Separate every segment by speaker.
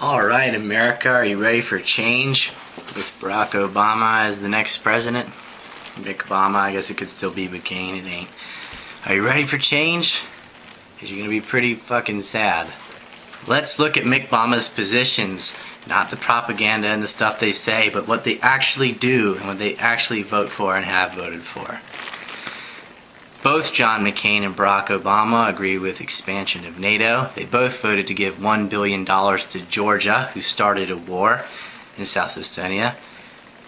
Speaker 1: Alright, America, are you ready for change? With Barack Obama as the next president? Mick Obama, I guess it could still be McCain, it ain't. Are you ready for change? Because you're going to be pretty fucking sad. Let's look at Mick Obama's positions. Not the propaganda and the stuff they say, but what they actually do and what they actually vote for and have voted for. Both John McCain and Barack Obama agree with expansion of NATO. They both voted to give $1 billion to Georgia, who started a war in South Ossetia.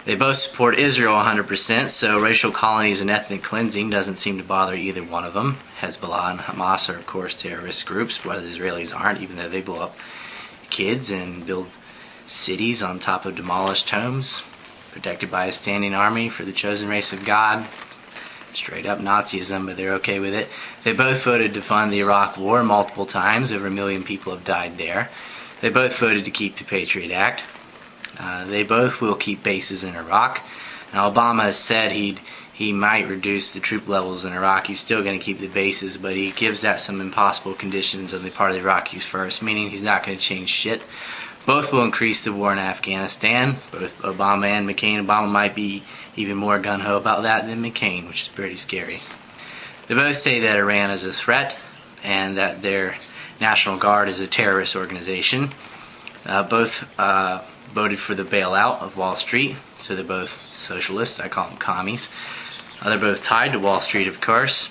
Speaker 1: They both support Israel 100%, so racial colonies and ethnic cleansing doesn't seem to bother either one of them. Hezbollah and Hamas are, of course, terrorist groups, but Israelis aren't, even though they blow up kids and build cities on top of demolished homes, protected by a standing army for the chosen race of God. Straight up Nazism, but they're okay with it. They both voted to fund the Iraq War multiple times. Over 1 million people have died there. They both voted to keep the Patriot Act. They both will keep bases in Iraq. Now, Obama has said he might reduce the troop levels in Iraq. He's still going to keep the bases, but he gives that some impossible conditions on the part of the Iraqis first, meaning he's not going to change shit. Both will increase the war in Afghanistan. Both Obama and McCain. Obama might be even more gung-ho about that than McCain, which is pretty scary. They both say that Iran is a threat and that their National Guard is a terrorist organization. Both voted for the bailout of Wall Street, so they're both socialists. I call them commies. They're both tied to Wall Street, of course.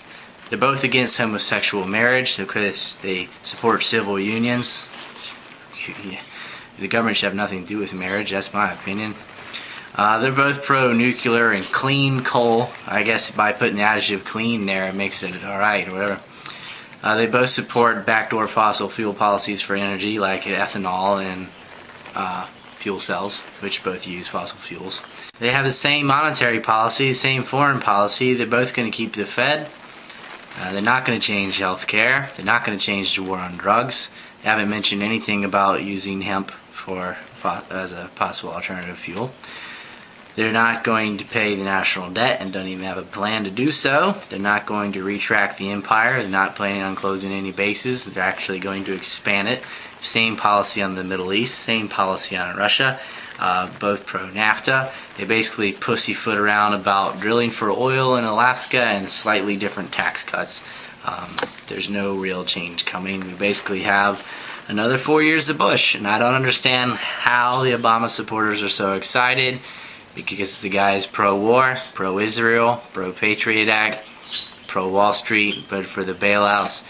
Speaker 1: They're both against homosexual marriage because they support civil unions. The government should have nothing to do with marriage, that's my opinion. They're both pro-nuclear and clean coal. I guess by putting the adjective clean there, it makes it alright or whatever. They both support backdoor fossil fuel policies for energy, like ethanol and fuel cells, which both use fossil fuels. They have the same monetary policy, same foreign policy. They're both going to keep the Fed. They're not going to change health care. They're not going to change the war on drugs. They haven't mentioned anything about using hemp as a possible alternative fuel. They're not going to pay the national debt and don't even have a plan to do so. They're not going to retract the empire. They're not planning on closing any bases. They're actually going to expand it. Same policy on the Middle East, same policy on Russia, both pro-NAFTA. They basically pussyfoot around about drilling for oil in Alaska and slightly different tax cuts. There's no real change coming. We basically have another 4 years of Bush, and I don't understand how the Obama supporters are so excited, because the guy is pro-war, pro-Israel, pro-Patriot Act, pro-Wall Street, voted for the bailouts.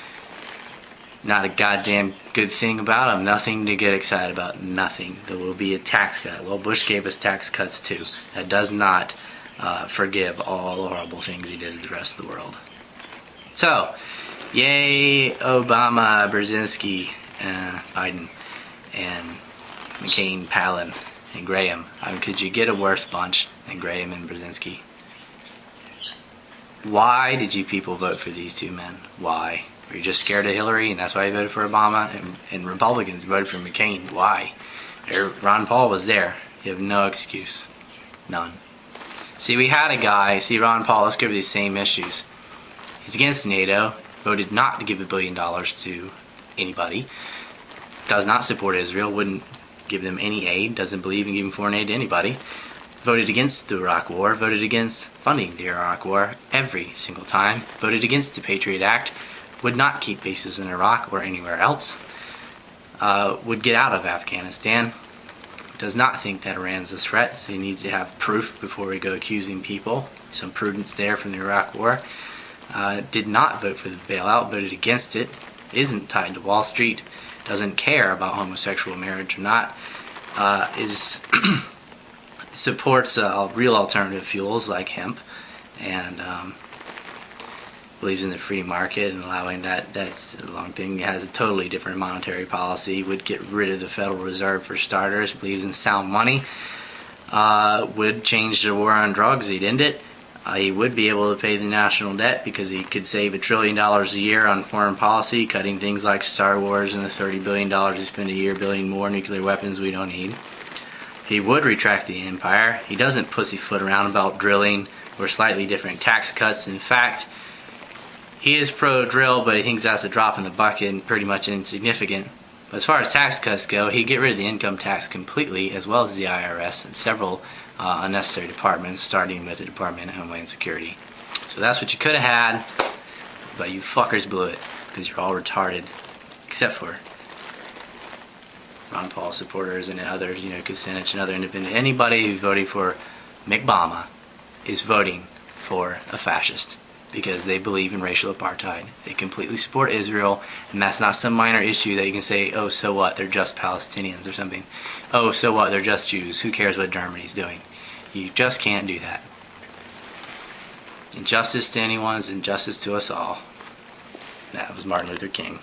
Speaker 1: Not a goddamn good thing about him. Nothing to get excited about. Nothing. There will be a tax cut. Well, Bush gave us tax cuts too. That does not forgive all the horrible things he did to the rest of the world. So, yay Obama, Brzezinski, Biden, and McCain, Palin, and Graham. I mean, could you get a worse bunch than Graham and Brzezinski? Why did you people vote for these two men? Why? Were you just scared of Hillary and that's why you voted for Obama? And Republicans voted for McCain. Why? Ron Paul was there. You have no excuse. None. See, we had a guy, Ron Paul, let's go over these same issues. He's against NATO, voted not to give $1 billion to anybody, does not support Israel, wouldn't give them any aid, doesn't believe in giving foreign aid to anybody, voted against the Iraq War, voted against funding the Iraq War every single time, voted against the Patriot Act, would not keep bases in Iraq or anywhere else, would get out of Afghanistan, does not think that Iran's a threat, so he needs to have proof before we go accusing people. Some prudence there from the Iraq War. Did not vote for the bailout, voted against it, isn't tied to Wall Street, doesn't care about homosexual marriage or not, supports real alternative fuels like hemp, and believes in the free market and allowing that's a long thing. Has a totally different monetary policy, would get rid of the Federal Reserve for starters, believes in sound money, would change the war on drugs, he'd end it. He would be able to pay the national debt because he could save $1 trillion a year on foreign policy, cutting things like Star Wars and the $30 billion he spent a year building more nuclear weapons we don't need. He would retract the empire. He doesn't pussyfoot around about drilling or slightly different tax cuts. In fact, he is pro-drill, but he thinks that's a drop in the bucket and pretty much insignificant. As far as tax cuts go, he'd get rid of the income tax completely, as well as the IRS and several unnecessary departments, starting with the Department of Homeland Security. So that's what you could have had, but you fuckers blew it, because you're all retarded, except for Ron Paul supporters and others, Kucinich and other independent. Anybody who's voting for McBama is voting for a fascist, because they believe in racial apartheid. They completely support Israel, and that's not some minor issue that you can say, oh, so what, they're just Palestinians or something. Oh, so what, they're just Jews. Who cares what Germany's doing? You just can't do that. Injustice to anyone is injustice to us all. That was Martin Luther King.